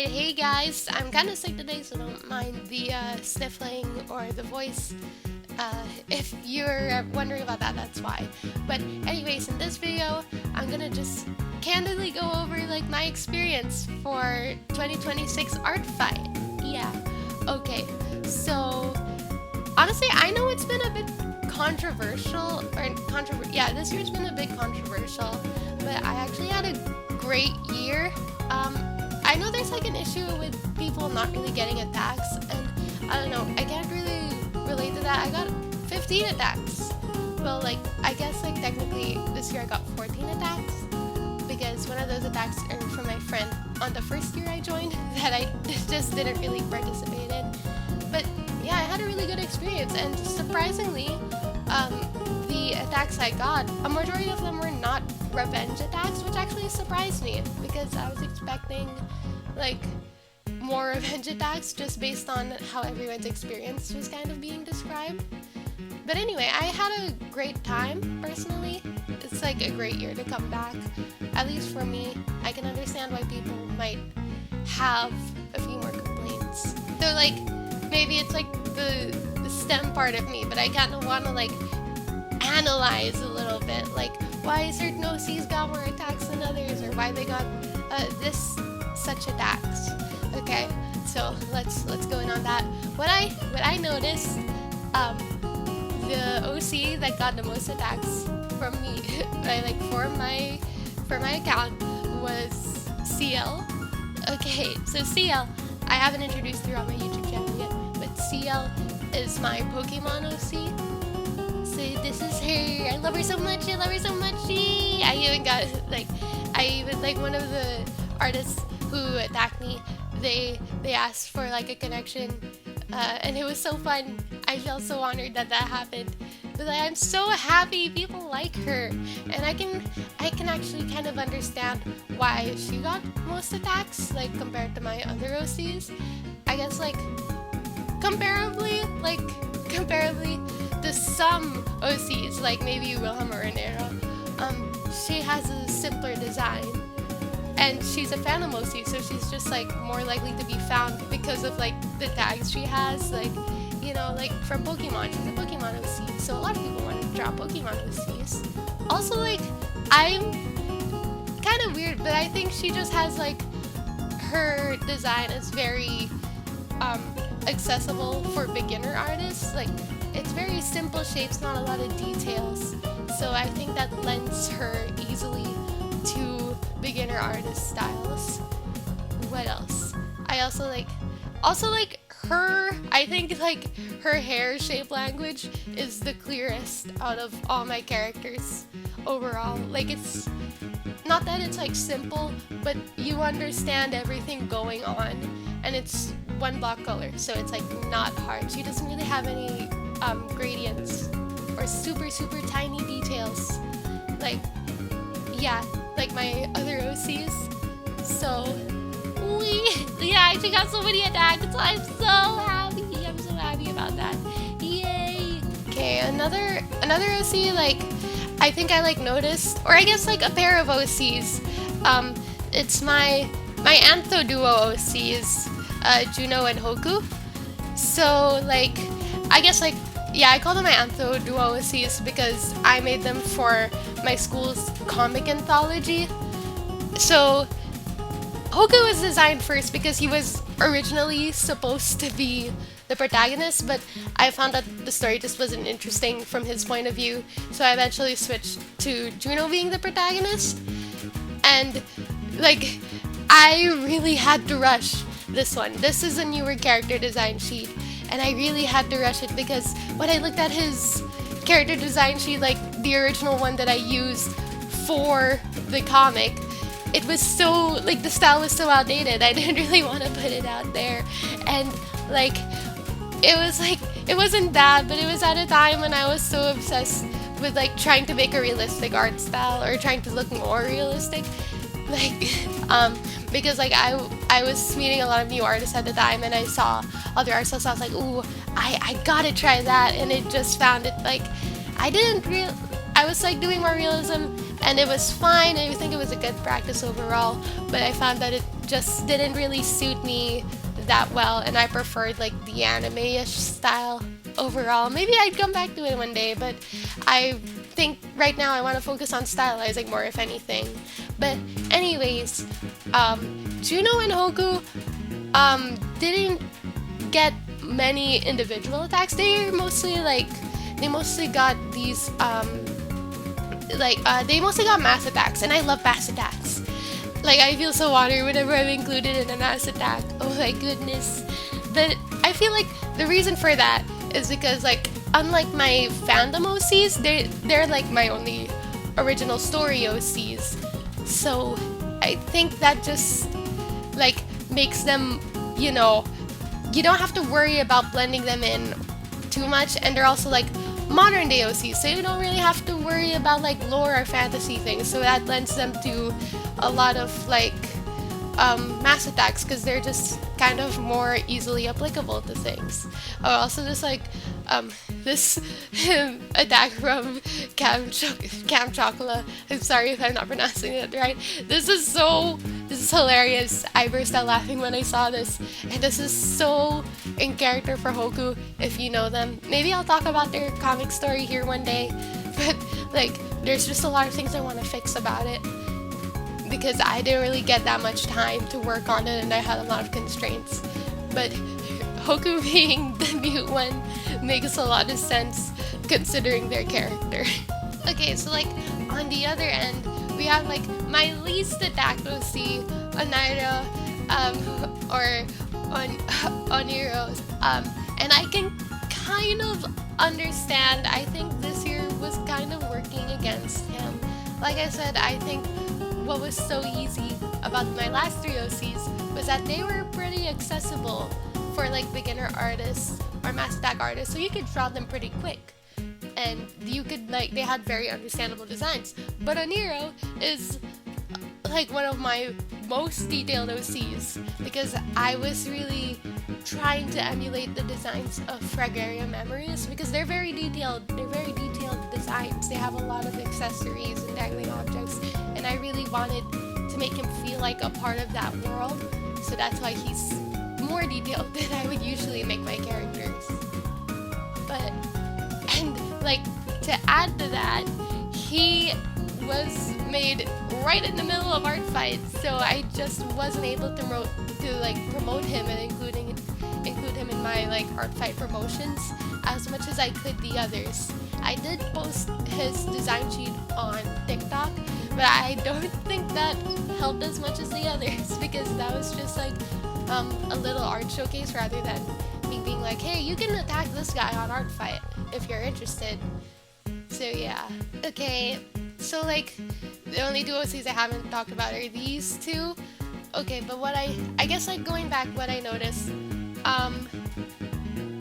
Alright, hey guys, I'm kinda sick today, so don't mind the sniffling or the voice. If you're wondering about that, that's why. But anyways, in this video, I'm gonna just candidly go over like my experience for 2026 Artfight. Yeah, okay, so honestly, I know it's been a bit controversial, yeah, this year's been a bit controversial, but I actually had a great year. I know there's like an issue with people not really getting attacks, and I don't know, I can't really relate to that. I got 15 attacks. Well, like, I guess like technically this year I got 14 attacks, because one of those attacks are from my friend on the first year I joined that I just didn't really participate in. But yeah, I had a really good experience, and surprisingly, the attacks I got, a majority of them were not revenge attacks, which actually surprised me, because I was expecting like more revenge attacks just based on how everyone's experience was kind of being described. But anyway, I had a great time personally. It's like a great year to come back, at least for me. I can understand why people might have a few more complaints. So like, maybe it's like the STEM part of me, but I kind of want to like analyze a little bit, like why certain OCs got more attacks than others, or why they got this such attacks. Okay, so let's go in on that. What I noticed, the OC that got the most attacks from me, like for my account, was Cielle. Okay, so Cielle, I haven't introduced her on my YouTube channel yet, but Cielle is my Pokemon OC. So this is her. I love her so much. I love her so much. I even got like one of the artists who attacked me. They asked for like a connection, and it was so fun. I felt so honored that happened. But like, I'm so happy people like her, and I can actually kind of understand why she got most attacks, like compared to my other OCs. I guess like comparably to some OCs, like maybe Wilhelm or Renero, she has a simpler design. And she's a Phantom OC, so she's just like more likely to be found because of like the tags she has, like, you know, like from Pokemon. She's a Pokemon OC, so a lot of people want to draw Pokemon OCs. Also, like, I'm kind of weird, but I think she just has like her design is very accessible for beginner artists. Like, it's very simple shapes, not a lot of details. So I think that lends her easily to beginner artist styles. What else? I also like her, I think like her hair shape language is the clearest out of all my characters overall. Like, it's not that it's like simple, but you understand everything going on, and it's one block color, so it's like not hard. She doesn't really have any gradients or super tiny details, like, yeah, like my other OCs. So yeah, she got so many attacks, so I'm so happy. I'm so happy about that. Yay. Okay, another OC, like, I think I like noticed, or I guess like a pair of OCs. It's my Antho duo OCs, Juno and Hoku. So like, I guess like, yeah, I call them my Antho duo OCs because I made them for my school's comic anthology. So Hoku was designed first because he was originally supposed to be the protagonist, but I found that the story just wasn't interesting from his point of view, so I eventually switched to Juno being the protagonist. And like, I really had to rush this one. This is a newer character design sheet, and I really had to rush it because when I looked at his character design sheet, like the original one that I used for the comic, it was so, like, the style was so outdated. I didn't really want to put it out there. And like, it wasn't bad, but it was at a time when I was so obsessed with like trying to make a realistic art style, or trying to look more realistic, like because like I was meeting a lot of new artists at the time, and I saw other art styles, so I was like, ooh, I gotta try that. And it just found it like, I was like doing more realism, and it was fine. I think it was a good practice overall, but I found that it just didn't really suit me that well, and I preferred like the anime-ish style overall. Maybe I'd come back to it one day, but I think right now I want to focus on stylizing more, if anything. But anyways, Juno and Hoku didn't get many individual attacks. They mostly got these they mostly got mass attacks, and I love mass attacks. Like, I feel so watery whenever I'm included in a mass attack. Oh my goodness. But I feel like the reason for that is because, like, unlike my fandom OCs, they're like my only original story OCs. So I think that just like makes them, you know, you don't have to worry about blending them in too much, and they're also like modern day OCs, so you don't really have to worry about like lore or fantasy things. So that lends them to a lot of like mass attacks, because they're just kind of more easily applicable to things. Also, just like this attack from Cam Chocola. I'm sorry if I'm not pronouncing it right. This is hilarious. I burst out laughing when I saw this, and this is so in character for Hoku. If you know them, maybe I'll talk about their comic story here one day. But like, there's just a lot of things I want to fix about it, because I didn't really get that much time to work on it, and I had a lot of constraints. But Hoku being the mute one makes a lot of sense considering their character. Okay, so like on the other end, we have like my least attacked OC, Onaira, or Oniro, and I can kind of understand. I think this year was kind of working against him. Like I said, I think what was so easy about my last three OCs was that they were pretty accessible for like beginner artists or mass attack artists, so you could draw them pretty quick, and you could like, they had very understandable designs. But Oniro is like one of my most detailed OCs, because I was really trying to emulate the designs of Fragaria Memories, because they're very detailed designs. They have a lot of accessories and dangling objects, and I really wanted to make him feel like a part of that world, so that's why he's more detailed than I would usually make my characters. But, and like, to add to that, he was made right in the middle of Artfight, so I just wasn't able to promote him and include him in my like Artfight promotions as much as I could the others. I did post his design sheet on TikTok, but I don't think that helped as much as the others, because that was just like a little art showcase rather than me being like, hey, you can attack this guy on Artfight if you're interested. So yeah. Okay, so like the only two OCs I haven't talked about are these two. Okay, but what I guess like going back, what I noticed,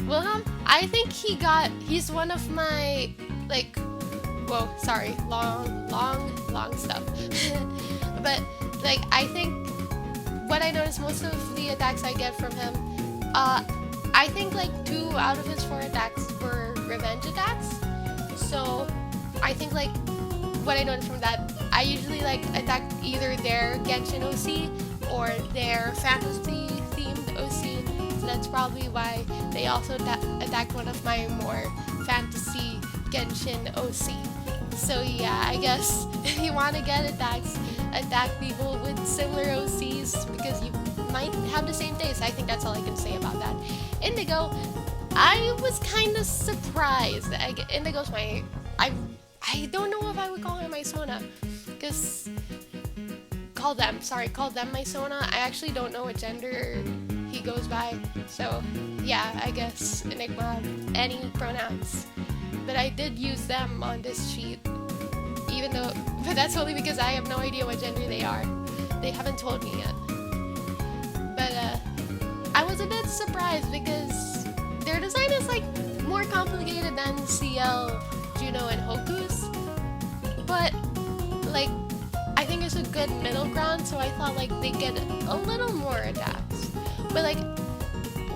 Wilhelm, I think he's one of my like, whoa, sorry, long stuff. But like, I think what I noticed, most of the attacks I get from him, I think like 2 out of his 4 attacks were revenge attacks. So I think like what I noticed from that, I usually like attack either their Genshin OC or their fantasy themed OC. So that's probably why they also attacked one of my more fantasy Genshin OC. So yeah, I guess if you want to get attacks, attack people with similar OCs, because you might have the same taste. I think that's all I can say about that. Indigo, I was kind of surprised. Indigo's my, I don't know if I would call her my Sona, because call them my Sona. I actually don't know what gender he goes by, so yeah, I guess Enigma, any pronouns. But I did use them on this sheet, but that's only because I have no idea what gender they are. They haven't told me yet. But I was a bit surprised, because their design is like more complicated than Cielle, Juno, and Hoku's. But like, I think it's a good middle ground, so I thought like they'd get a little more attacks. But like,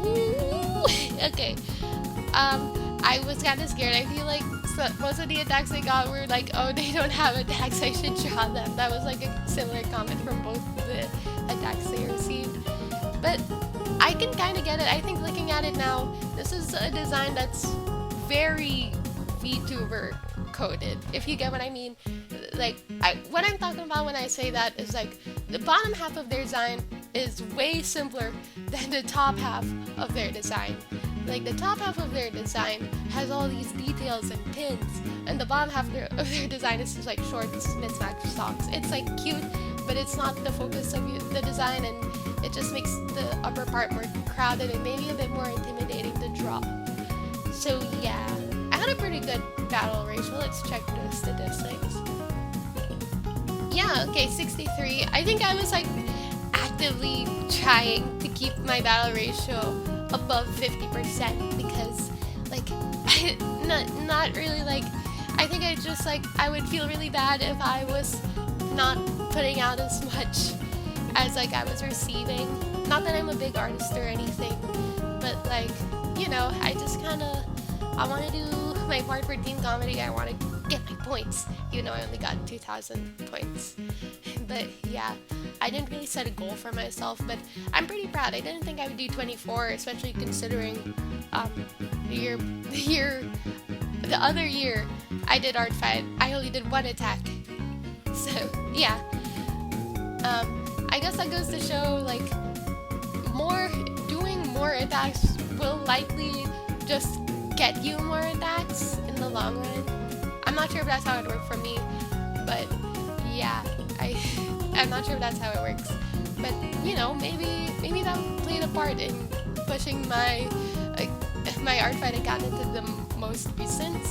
ooh, okay. I was kind of scared. I feel like most of the attacks I got were like, oh, they don't have attacks, I should draw them. That was like a similar comment from both the attacks they received. But I can kind of get it. I think looking at it now, this is a design that's very VTuber coded, if you get what I mean. Like, what I'm talking about when I say that is like, the bottom half of their design is way simpler than the top half of their design. Like, the top half of their design has all these details and pins, and the bottom half of their design is just like shorts, mismatched socks. It's like cute, but it's not the focus of the design, and it just makes the upper part more crowded and maybe a bit more intimidating to draw. So yeah, I had a pretty good battle ratio. Let's check the statistics. Yeah, okay, 63. I think I was like actively trying to keep my battle ratio above 50% because like not really like, I think I would feel really bad if I was not putting out as much as like I was receiving. Not that I'm a big artist or anything, but like, you know, I just kinda, I want to do my part for team comedy. I want to get my points, even though I only got 2,000 points. But yeah, I didn't really set a goal for myself, but I'm pretty proud. I didn't think I would do 24, especially considering the other year I did Artfight, I only did one attack. So yeah, I guess that goes to show like doing more attacks will likely just get you more attacks in the long run. I'm not sure if that's how it worked for me, but yeah, I'm not sure if that's how it works. But you know, maybe that played a part in pushing my Artfight account into the most recent.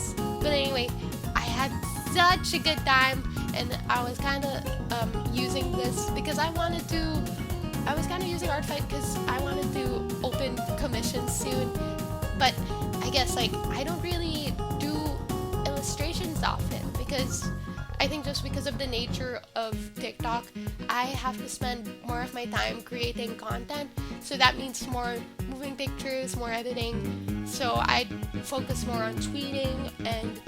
But anyway, I had such a good time, and I was kind of using this because I was kind of using Artfight because I wanted to open commissions soon. But I guess like I don't really do illustrations often because I think just because of the nature of TikTok, I have to spend more of my time creating content. So that means more moving pictures, more editing. So I focus more on tweeting and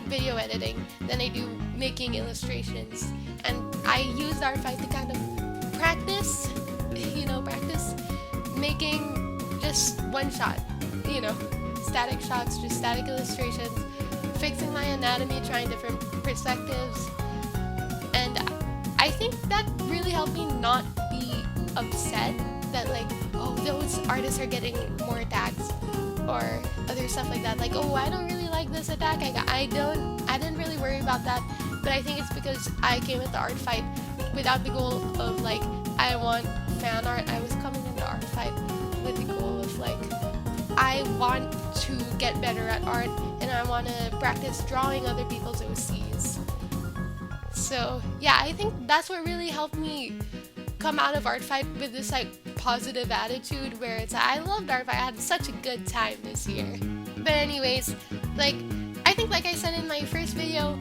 video editing than I do making illustrations. And I use Artfight to kind of practice making just one shot, static shots, just static illustrations, fixing my anatomy, trying different perspectives. And I think that really helped me not be upset that like, oh, those artists are getting more attacks or other stuff like that. Like, oh, I don't really like this attack. I didn't really worry about that. But I think it's because I came into Artfight without the goal of like, I want fan art. I was coming into Artfight with the goal of like, I want to get better at art and I want to practice drawing other people's OCs. So yeah, I think that's what really helped me come out of Artfight with this like positive attitude where it's I loved Artfight. I had such a good time this year. But anyways, like I think like I said in my first video,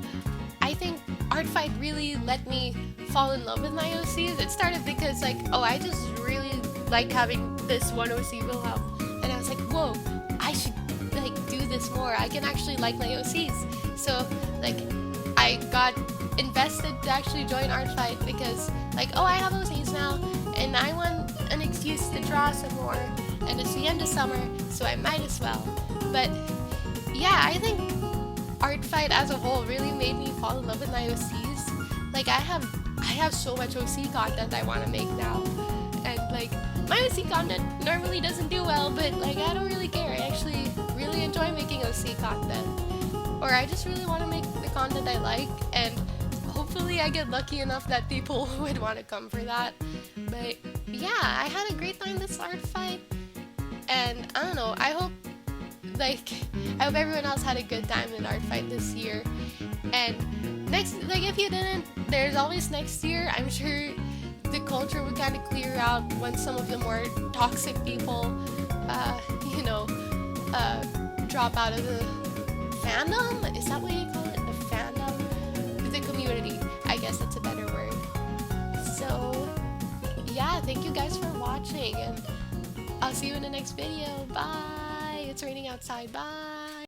I think Artfight really let me fall in love with my OCs. It started because like, oh, I just really like having this one OC Wilhelm. And I was like, whoa, I should like do this more. I can actually like my OCs. So like I got invested to actually join Artfight because like, oh, I have OCs now and I want an excuse to draw some more. And it's the end of summer, so I might as well. But yeah, I think Artfight as a whole really made me fall in love with my OCs. Like I have so much OC content I want to make now. And like my OC content normally doesn't do well, but like I don't really care. I actually really enjoy making OC content. Or I just really want to make the content I like, and hopefully I get lucky enough that people would want to come for that. But yeah, I had a great time this Artfight, and I don't know, I hope everyone else had a good time in Artfight this year. And if you didn't, there's always next year. I'm sure the culture would kind of clear out once some of the more toxic people, drop out of the fandom? Is that what you call it? The fandom? The community. I guess that's a better word. So, yeah, thank you guys for watching, and I'll see you in the next video. Bye! It's raining outside. Bye!